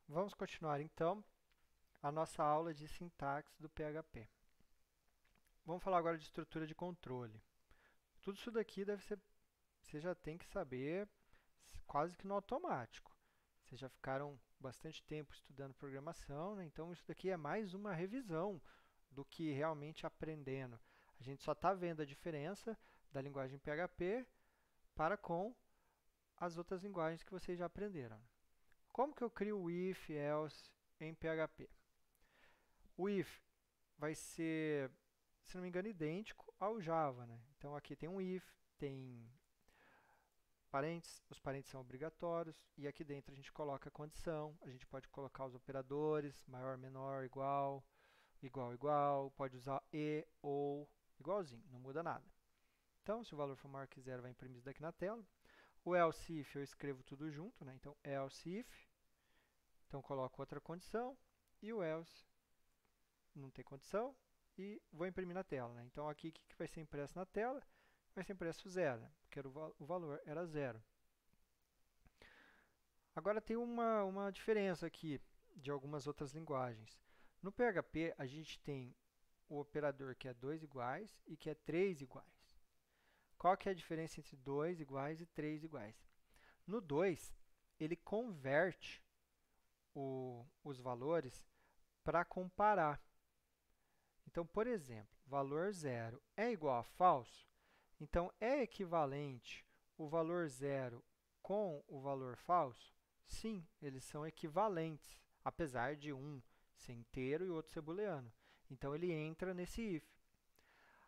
Vamos continuar então a nossa aula de sintaxe do PHP. Vamos falar agora de estrutura de controle. Tudo isso daqui você já tem que saber quase que no automático. Vocês já ficaram bastante tempo estudando programação, né? Então isso daqui é mais uma revisão do que realmente aprendendo. A gente só está vendo a diferença da linguagem PHP para com as outras linguagens que vocês já aprenderam. Como que eu crio o if, else em PHP? O if vai ser, se não me engano, idêntico ao Java, né? Então aqui tem um if, tem parênteses, os parênteses são obrigatórios, e aqui dentro a gente coloca a condição, a gente pode colocar os operadores, maior, menor, igual, igual, igual, pode usar e, ou, igualzinho, não muda nada. Então, se o valor for maior que zero, vai imprimir isso daqui na tela. O else if eu escrevo tudo junto, né? Então, else if, então coloco outra condição, e o else não tem condição, e vou imprimir na tela, né? Então aqui o que vai ser impresso na tela? Vai ser impresso zero, né? Porque o valor era zero. Agora tem uma diferença aqui de algumas outras linguagens. No PHP a gente tem o operador que é 2 iguais e que é 3 iguais. Qual que é a diferença entre 2 iguais e 3 iguais? No 2, ele converte os valores para comparar. Então, por exemplo, valor zero é igual a falso, então é equivalente o valor zero com o valor falso? Sim, eles são equivalentes, apesar de um ser inteiro e o outro ser booleano. Então ele entra nesse if.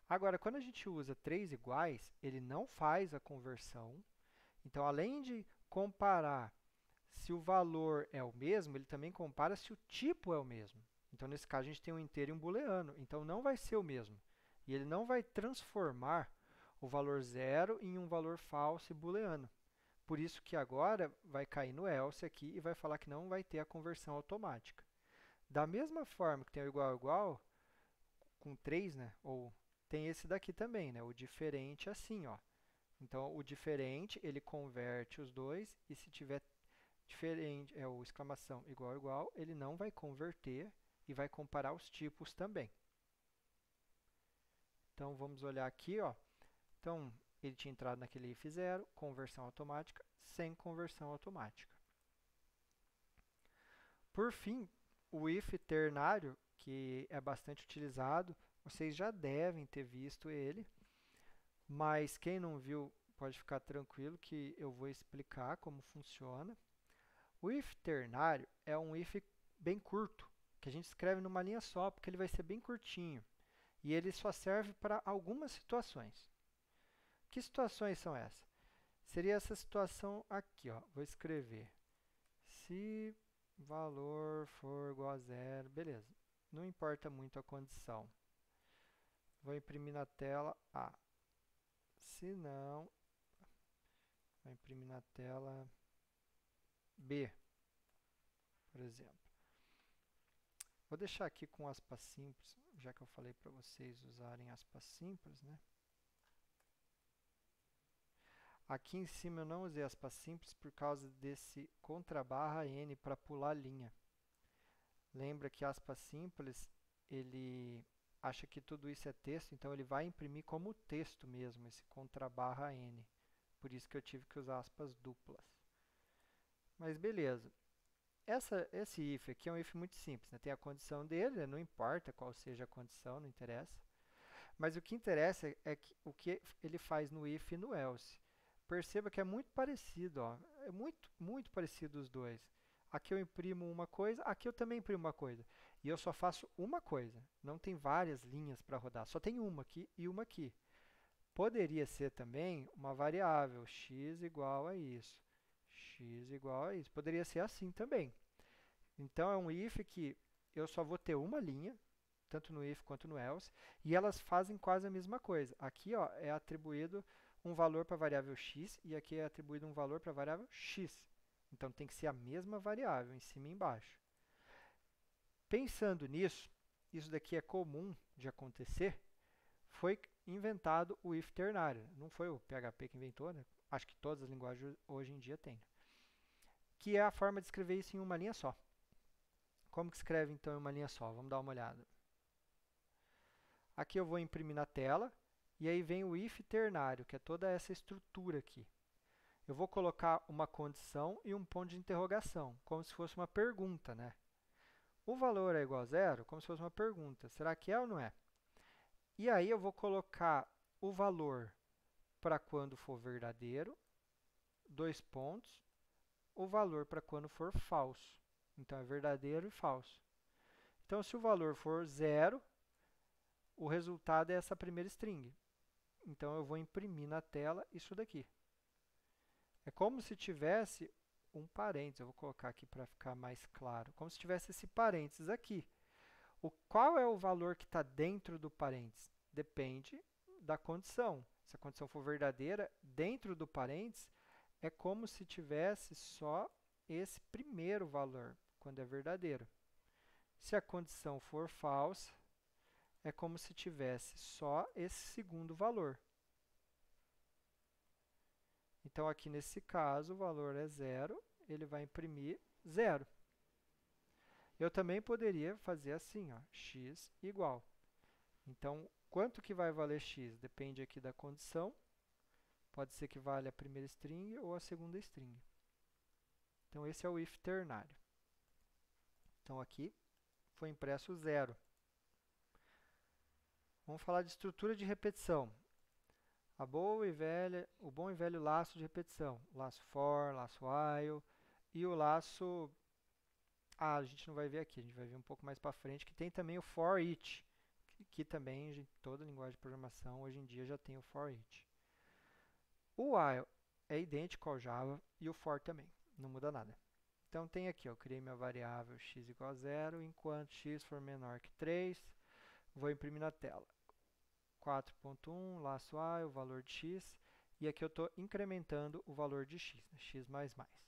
Agora, quando a gente usa três iguais, ele não faz a conversão. Então, além de comparar se o valor é o mesmo, ele também compara se o tipo é o mesmo. Então, nesse caso, a gente tem um inteiro e um booleano. Então, não vai ser o mesmo. E ele não vai transformar o valor zero em um valor falso e booleano. Por isso que agora vai cair no else aqui e vai falar que não vai ter a conversão automática. Da mesma forma que tem o igual igual, com 3, né? Ou tem esse daqui também, né? O diferente assim, ó. Então, o diferente, ele converte os dois, e se tiver diferente, o exclamação igual igual, ele não vai converter e vai comparar os tipos também. Então, vamos olhar aqui, ó. Então, ele tinha entrado naquele if zero, conversão automática, sem conversão automática. Por fim, o if ternário, que é bastante utilizado, vocês já devem ter visto ele, mas quem não viu pode ficar tranquilo que eu vou explicar como funciona. O if ternário é um if bem curto, que a gente escreve numa linha só, porque ele vai ser bem curtinho. E ele só serve para algumas situações. Que situações são essas? Seria essa situação aqui, ó. Vou escrever se valor for igual a zero, beleza. Não importa muito a condição. Vou imprimir na tela A. Se não, vou imprimir na tela B, por exemplo. Vou deixar aqui com aspas simples, já que eu falei para vocês usarem aspas simples, né? Aqui em cima eu não usei aspas simples por causa desse contrabarra N para pular linha. Lembra que aspas simples, ele acha que tudo isso é texto, então ele vai imprimir como texto mesmo, esse contrabarra N. Por isso que eu tive que usar aspas duplas. Mas beleza. Esse if aqui é um if muito simples, né? Tem a condição dele, né? Não importa qual seja a condição, não interessa. Mas o que interessa é o que ele faz no if e no else. Perceba que é muito parecido, ó. É muito parecido os dois. Aqui eu imprimo uma coisa, aqui eu também imprimo uma coisa. E eu só faço uma coisa. Não tem várias linhas para rodar, só tem uma aqui e uma aqui. Poderia ser também uma variável, x igual a isso, x igual a isso. Poderia ser assim também. Então é um if que eu só vou ter uma linha, tanto no if quanto no else, e elas fazem quase a mesma coisa. Aqui ó, é atribuído um valor para a variável x e aqui é atribuído um valor para a variável x. Então tem que ser a mesma variável, em cima e embaixo. Pensando nisso, isso daqui é comum de acontecer, foi inventado o if ternário. Não foi o PHP que inventou, né? Acho que todas as linguagens hoje em dia têm. Que é a forma de escrever isso em uma linha só. Como que escreve então em uma linha só? Vamos dar uma olhada. Aqui eu vou imprimir na tela, e aí vem o if ternário, que é toda essa estrutura aqui. Eu vou colocar uma condição e um ponto de interrogação, como se fosse uma pergunta, né? O valor é igual a zero, como se fosse uma pergunta. Será que é ou não é? E aí eu vou colocar o valor para quando for verdadeiro, dois pontos, o valor para quando for falso. Então, é verdadeiro e falso. Então, se o valor for zero, o resultado é essa primeira string. Então, eu vou imprimir na tela isso daqui. É como se tivesse um parênteses. Eu vou colocar aqui para ficar mais claro. Como se tivesse esse parênteses aqui. Qual é o valor que está dentro do parênteses? Depende da condição. Se a condição for verdadeira, dentro do parênteses, é como se tivesse só esse primeiro valor, quando é verdadeiro. Se a condição for falsa, é como se tivesse só esse segundo valor. Então, aqui nesse caso, o valor é zero, ele vai imprimir zero. Eu também poderia fazer assim, ó, x igual. Então, quanto que vai valer x? Depende aqui da condição. Pode ser que valha a primeira string ou a segunda string. Então, esse é o if ternário. Então, aqui foi impresso zero. Vamos falar de estrutura de repetição. O bom e velho laço de repetição. O laço for, laço while e o laço... a gente não vai ver aqui, a gente vai ver um pouco mais para frente, que tem também o for each, que também toda linguagem de programação hoje em dia já tem o for each. O while é idêntico ao Java e o for também, não muda nada. Então tem aqui, eu criei minha variável x igual a zero, enquanto x for menor que 3, vou imprimir na tela. 4.1, laço while, o valor de x, e aqui eu estou incrementando o valor de x, né? X mais mais.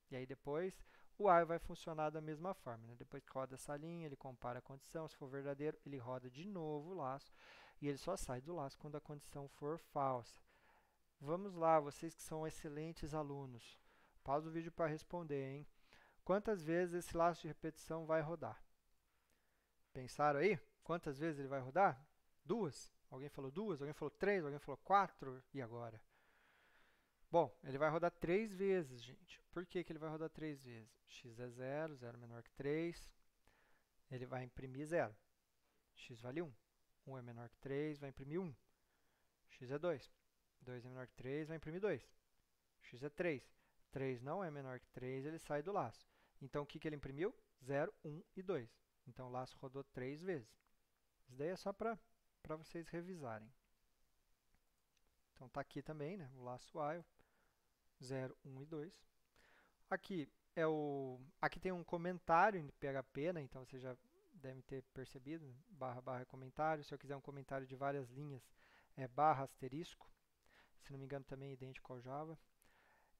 E aí depois o while vai funcionar da mesma forma, né? Depois que roda essa linha, ele compara a condição, se for verdadeiro, ele roda de novo o laço, e ele só sai do laço quando a condição for falsa. Vamos lá, vocês que são excelentes alunos. Pausa o vídeo para responder, hein? Quantas vezes esse laço de repetição vai rodar? Pensaram aí? Quantas vezes ele vai rodar? Duas? Alguém falou duas? Alguém falou três? Alguém falou quatro? E agora? Bom, ele vai rodar 3 vezes, gente. Por que que ele vai rodar 3 vezes? X é 0, 0 menor que 3. Ele vai imprimir 0. X vale 1. 1 é menor que 3, vai imprimir 1. X é 2. 2 é menor que 3, vai imprimir 2. X é 3. 3 não é menor que 3, ele sai do laço. Então, o que que ele imprimiu? 0, 1 e 2. Então, o laço rodou 3 vezes. Isso daí é só para vocês revisarem. Então, está aqui também, né? O laço while. 0, 1 e 2. Aqui tem um comentário em PHP, né? Então você já deve ter percebido, né? Barra, barra, comentário. Se eu quiser um comentário de várias linhas, é barra, asterisco. Se não me engano, também é idêntico ao Java.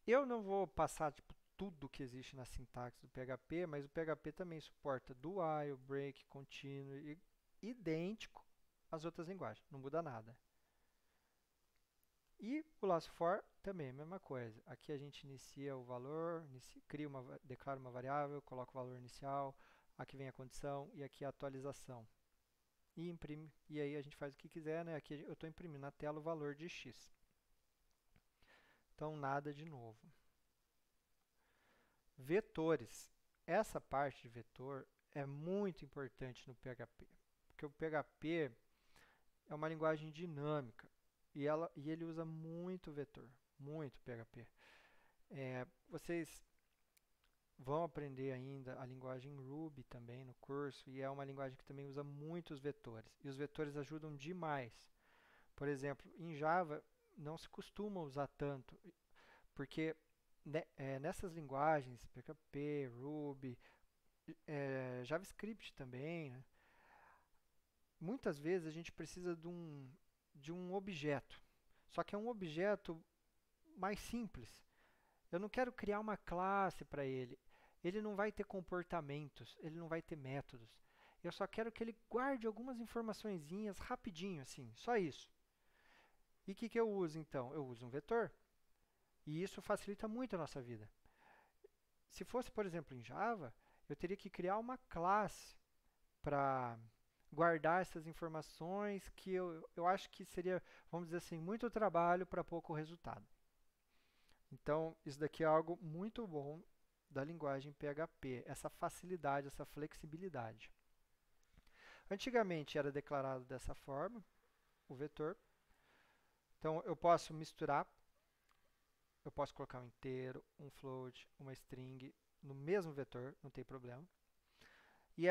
Eu não vou passar tipo, tudo que existe na sintaxe do PHP, mas o PHP também suporta do while, break, continue, idêntico às outras linguagens. Não muda nada. E o laço for também, a mesma coisa. Aqui a gente inicia o valor, declara uma variável, coloca o valor inicial, aqui vem a condição e aqui a atualização. E imprime, e aí a gente faz o que quiser, né? Aqui eu estou imprimindo na tela o valor de x. Então, nada de novo. Vetores. Essa parte de vetor é muito importante no PHP, porque o PHP é uma linguagem dinâmica. E ele usa muito vetor, muito PHP. Vocês vão aprender ainda a linguagem Ruby também no curso, e é uma linguagem que também usa muitos vetores. E os vetores ajudam demais. Por exemplo, em Java não se costuma usar tanto, porque nessas linguagens, PHP, Ruby, JavaScript também, né, muitas vezes a gente precisa de um objeto. Só que é um objeto mais simples. Eu não quero criar uma classe para ele. Ele não vai ter comportamentos, ele não vai ter métodos. Eu só quero que ele guarde algumas informaçõezinhas rapidinho, assim, só isso. E o que eu uso então? Eu uso um vetor. E isso facilita muito a nossa vida. Se fosse, por exemplo, em Java, eu teria que criar uma classe para guardar essas informações que eu acho que seria, vamos dizer assim, muito trabalho para pouco resultado. Então, isso daqui é algo muito bom da linguagem PHP, essa facilidade, essa flexibilidade. Antigamente era declarado dessa forma, o vetor. Então, eu posso misturar, eu posso colocar um inteiro, um float, uma string no mesmo vetor, não tem problema. E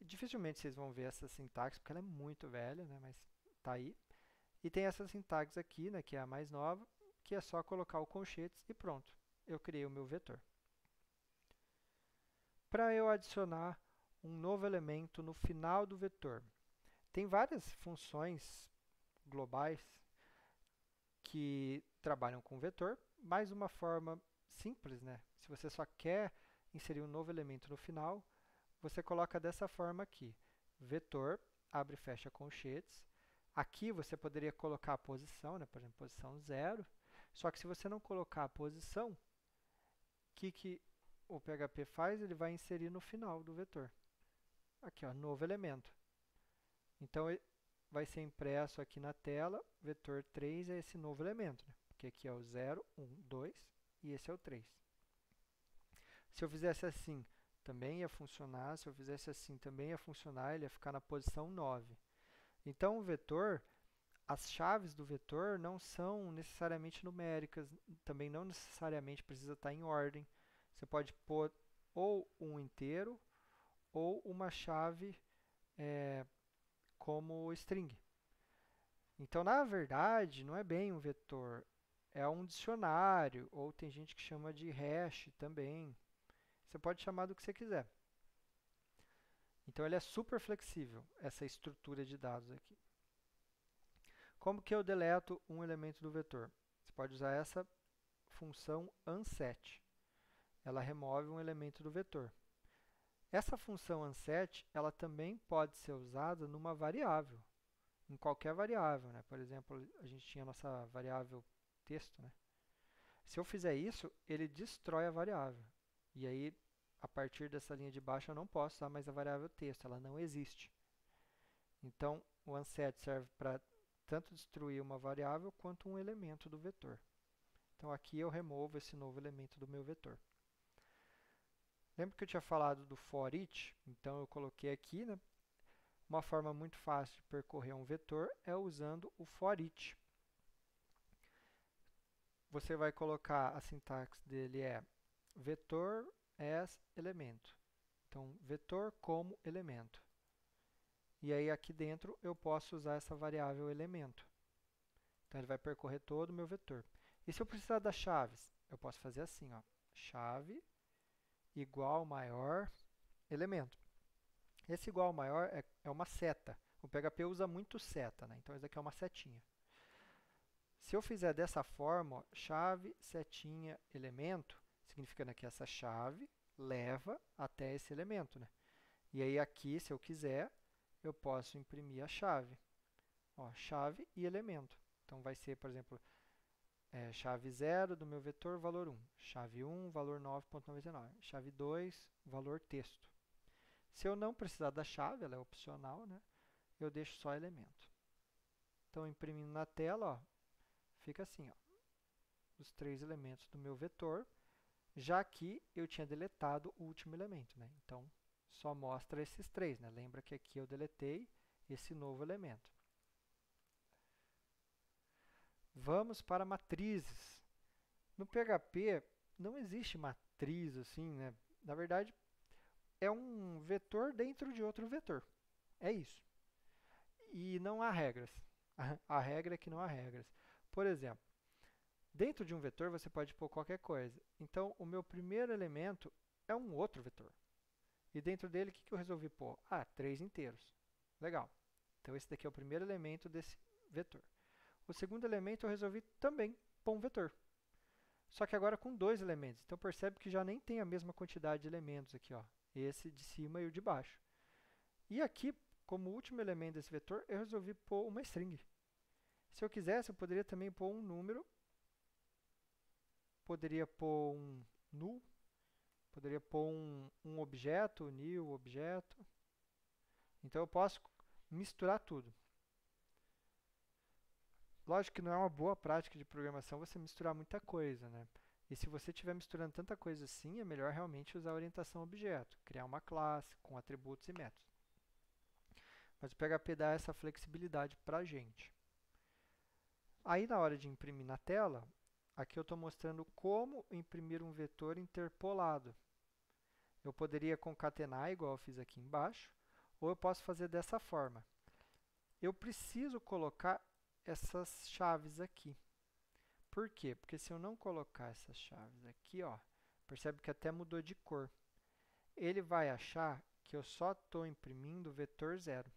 dificilmente vocês vão ver essa sintaxe, porque ela é muito velha, né, mas está aí. E tem essa sintaxe aqui, né, que é a mais nova, que é só colocar o colchetes e pronto, eu criei o meu vetor. Para eu adicionar um novo elemento no final do vetor, tem várias funções globais que trabalham com vetor, mas uma forma simples, né? Se você só quer inserir um novo elemento no final, você coloca dessa forma aqui, vetor, abre e fecha colchetes. Aqui você poderia colocar a posição, né? Por exemplo, posição 0. Só que se você não colocar a posição, o que o PHP faz? Ele vai inserir no final do vetor. Aqui, ó, novo elemento. Então, vai ser impresso aqui na tela, vetor 3 é esse novo elemento, né? Porque aqui é o 0, 1, 2 e esse é o 3. Se eu fizesse assim, também ia funcionar. Se eu fizesse assim, também ia funcionar. Ele ia ficar na posição 9. Então, o vetor, as chaves do vetor não são necessariamente numéricas, também não necessariamente precisa estar em ordem. Você pode pôr ou um inteiro ou uma chave como string. Então, na verdade, não é bem um vetor, é um dicionário, ou tem gente que chama de hash também. Você pode chamar do que você quiser. Então, ele é super flexível, essa estrutura de dados aqui. Como que eu deleto um elemento do vetor? Você pode usar essa função unset. Ela remove um elemento do vetor. Essa função unset, ela também pode ser usada numa variável, em qualquer variável, né? Por exemplo, a gente tinha a nossa variável texto, né? Se eu fizer isso, ele destrói a variável. E aí, a partir dessa linha de baixo, eu não posso usar mais a variável texto, ela não existe. Então, o unset serve para tanto destruir uma variável quanto um elemento do vetor. Então, aqui eu removo esse novo elemento do meu vetor. Lembra que eu tinha falado do for each? Então, eu coloquei aqui, né? Uma forma muito fácil de percorrer um vetor é usando o for each. Você vai colocar, a sintaxe dele é vetor as elemento. Então, vetor como elemento. E aí, aqui dentro, eu posso usar essa variável elemento. Então, ele vai percorrer todo o meu vetor. E se eu precisar das chaves? Eu posso fazer assim, ó, chave igual maior elemento. Esse igual maior é uma seta. O PHP usa muito seta, né? Então, isso aqui é uma setinha. Se eu fizer dessa forma, ó, chave, setinha, elemento, significando que essa chave leva até esse elemento, né? E aí aqui, se eu quiser, eu posso imprimir a chave. Ó, chave e elemento. Então, vai ser, por exemplo, chave 0 do meu vetor, valor 1. Chave 1, valor 9.99. Chave 2, valor texto. Se eu não precisar da chave, ela é opcional, né? Eu deixo só elemento. Então, imprimindo na tela, ó, fica assim, ó, os 3 elementos do meu vetor, já que eu tinha deletado o último elemento, né? Então, só mostra esses 3, né? Lembra que aqui eu deletei esse novo elemento. Vamos para matrizes. No PHP, não existe matriz assim, né? Na verdade, é um vetor dentro de outro vetor. É isso. E não há regras. A regra é que não há regras. Por exemplo, dentro de um vetor você pode pôr qualquer coisa. Então, o meu primeiro elemento é um outro vetor. E dentro dele, o que eu resolvi pôr? 3 inteiros. Legal. Então, esse daqui é o primeiro elemento desse vetor. O segundo elemento eu resolvi também pôr um vetor. Só que agora com 2 elementos. Então, percebe que já nem tem a mesma quantidade de elementos aqui, ó. Esse de cima e o de baixo. E aqui, como último elemento desse vetor, eu resolvi pôr uma string. Se eu quisesse, eu poderia também pôr um número. Poderia pôr um null. Poderia pôr um objeto, new objeto. Então eu posso misturar tudo. Lógico que não é uma boa prática de programação você misturar muita coisa, né? E se você estiver misturando tanta coisa assim, é melhor realmente usar a orientação a objeto, criar uma classe com atributos e métodos. Mas o PHP dá essa flexibilidade para a gente. Aí na hora de imprimir na tela, aqui eu estou mostrando como imprimir um vetor interpolado. Eu poderia concatenar, igual eu fiz aqui embaixo, ou eu posso fazer dessa forma. Eu preciso colocar essas chaves aqui. Por quê? Porque se eu não colocar essas chaves aqui, ó, percebe que até mudou de cor. Ele vai achar que eu só estou imprimindo o vetor 0.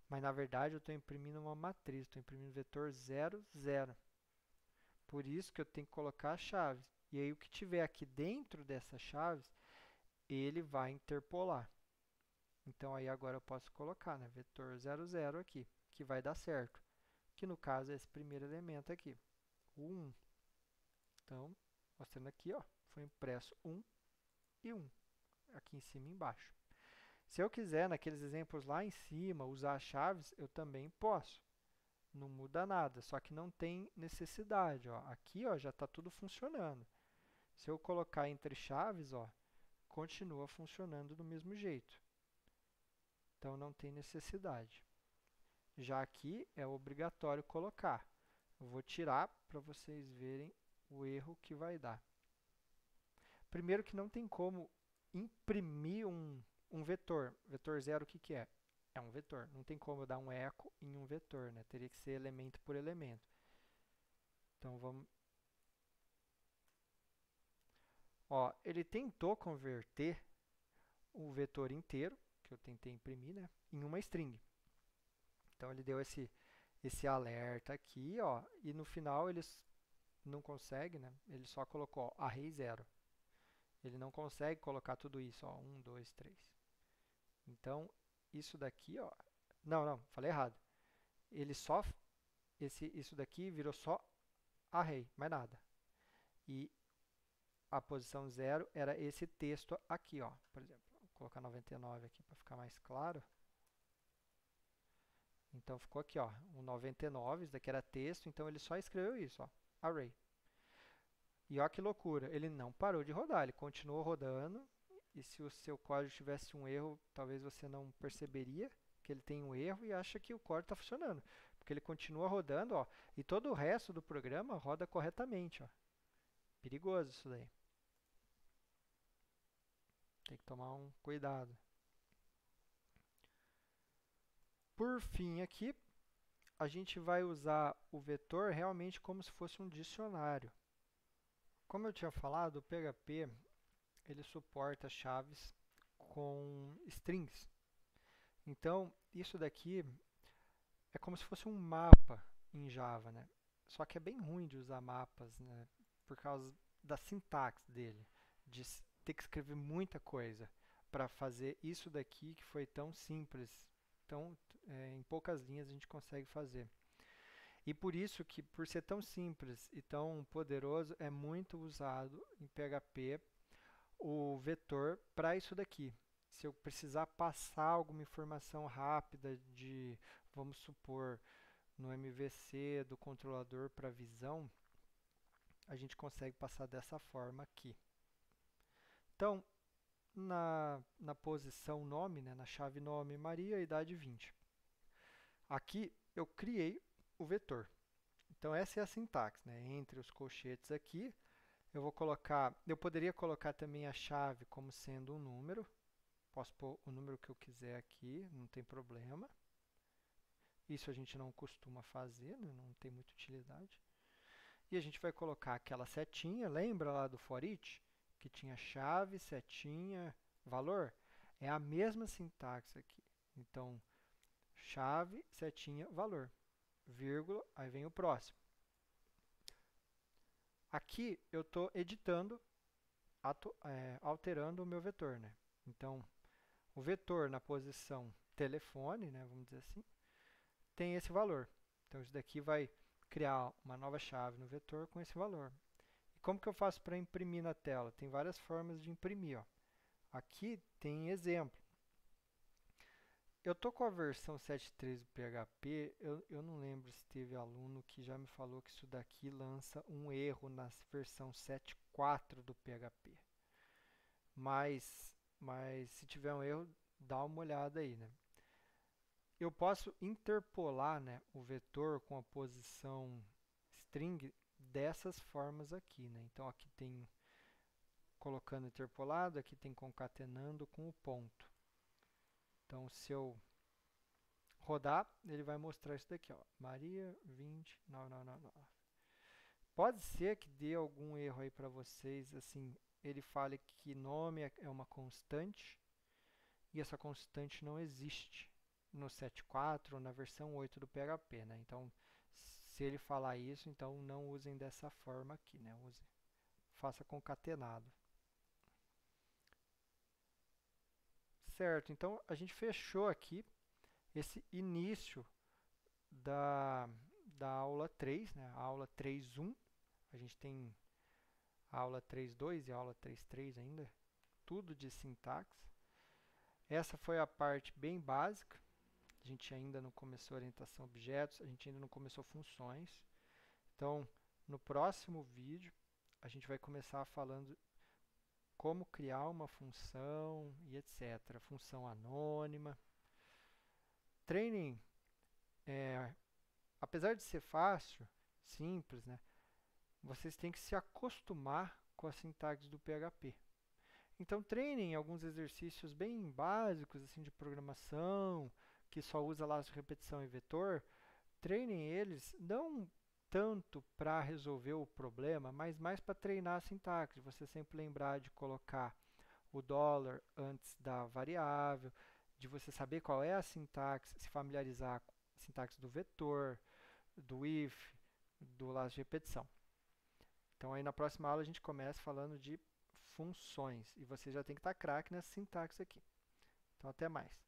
Mas, na verdade, eu estou imprimindo uma matriz, estou imprimindo o vetor 0, 0. Por isso que eu tenho que colocar as chaves. E aí, o que tiver aqui dentro dessas chaves, ele vai interpolar. Então, aí agora eu posso colocar, né, vetor 0, 0 aqui, que vai dar certo. Que no caso é esse primeiro elemento aqui, o 1. Então, mostrando aqui, ó, foi impresso 1 e 1, aqui em cima e embaixo. Se eu quiser, naqueles exemplos lá em cima, usar as chaves, eu também posso. Não muda nada, só que não tem necessidade. Ó. Aqui ó, já está tudo funcionando. Se eu colocar entre chaves, ó, continua funcionando do mesmo jeito. Então, não tem necessidade. Já aqui é obrigatório colocar. Eu vou tirar para vocês verem o erro que vai dar. Primeiro que não tem como imprimir um vetor. Vetor 0 o que, que é? É um vetor. Não tem como eu dar um eco em um vetor, né? Teria que ser elemento por elemento. Então, vamos... Ó, ele tentou converter o vetor inteiro, que eu tentei imprimir, né, em uma string. Então, ele deu esse alerta aqui, ó, e no final ele não consegue, né? Ele só colocou ó, array 0. Ele não consegue colocar tudo isso, ó, 1, 2, 3. Então, isso daqui, ó, não, falei errado. Ele só, isso daqui virou só array, mais nada. E a posição 0 era esse texto aqui, ó. Por exemplo, vou colocar 99 aqui para ficar mais claro. Então, ficou aqui, ó, o 99, isso daqui era texto, então ele só escreveu isso, ó, array. E olha que loucura, ele não parou de rodar, ele continuou rodando, e se o seu código tivesse um erro, talvez você não perceberia que ele tem um erro e acha que o código está funcionando. Porque ele continua rodando, ó, e todo o resto do programa roda corretamente, ó. Perigoso isso daí. Tem que tomar um cuidado. Por fim, aqui, a gente vai usar o vetor realmente como se fosse um dicionário. Como eu tinha falado, o PHP ele suporta chaves com strings. Então, isso daqui é como se fosse um mapa em Java, né? Só que é bem ruim de usar mapas, né? Por causa da sintaxe dele, de ter que escrever muita coisa para fazer isso daqui que foi tão simples. Então, em poucas linhas a gente consegue fazer. E por isso que, por ser tão simples e tão poderoso, é muito usado em PHP o vetor para isso daqui. Se eu precisar passar alguma informação rápida de, vamos supor, no MVC do controlador para visão, a gente consegue passar dessa forma aqui. Então, na posição nome, né, na chave nome Maria, idade 20. Aqui eu criei o vetor. Então, essa é a sintaxe, né? Entre os colchetes aqui, eu poderia colocar também a chave como sendo um número. Posso pôr o número que eu quiser aqui, não tem problema. Isso a gente não costuma fazer, né? Não tem muita utilidade. E a gente vai colocar aquela setinha, lembra lá do for each? Que tinha chave, setinha, valor? É a mesma sintaxe aqui. Então, chave, setinha, valor. Vírgula, aí vem o próximo. Aqui eu estou editando, alterando o meu vetor, né? Então, o vetor na posição telefone, né, vamos dizer assim, tem esse valor. Então, isso daqui vai criar uma nova chave no vetor com esse valor. como que eu faço para imprimir na tela? Tem várias formas de imprimir, ó. Aqui tem exemplo. Eu tô com a versão 7.3 do PHP, eu não lembro se teve aluno que já me falou que isso daqui lança um erro na versão 7.4 do PHP. Mas se tiver um erro, dá uma olhada aí, né? Eu posso interpolar, né, o vetor com a posição string dessas formas aqui, né? Então aqui tem colocando interpolado, aqui tem concatenando com o ponto. Então se eu rodar, ele vai mostrar isso daqui, ó. Maria 20, não. Pode ser que dê algum erro aí para vocês, assim, ele fale que nome é uma constante e essa constante não existe no 7.4 ou na versão 8 do PHP, né? Então, se ele falar isso, então não usem dessa forma aqui, né? Faça concatenado. Certo, então a gente fechou aqui esse início da aula 3, né? A aula 3.1. A gente tem a aula 3.2 e a aula 3.3 ainda, tudo de sintaxe. Essa foi a parte bem básica. A gente ainda não começou orientação a objetos, a gente ainda não começou funções. Então, no próximo vídeo, a gente vai começar falando como criar uma função e etc. Função anônima. Training, apesar de ser fácil, simples, né? Vocês têm que se acostumar com a sintaxe do PHP. Então treinem alguns exercícios bem básicos assim de programação, que só usa lá repetição e vetor. Treinem eles não tanto para resolver o problema, mas mais para treinar a sintaxe. Você sempre lembrar de colocar o dólar antes da variável, de você saber qual é a sintaxe, se familiarizar com a sintaxe do vetor, do if, do laço de repetição. Então aí na próxima aula a gente começa falando de funções e você já tem que estar craque nessa sintaxe aqui. Então até mais.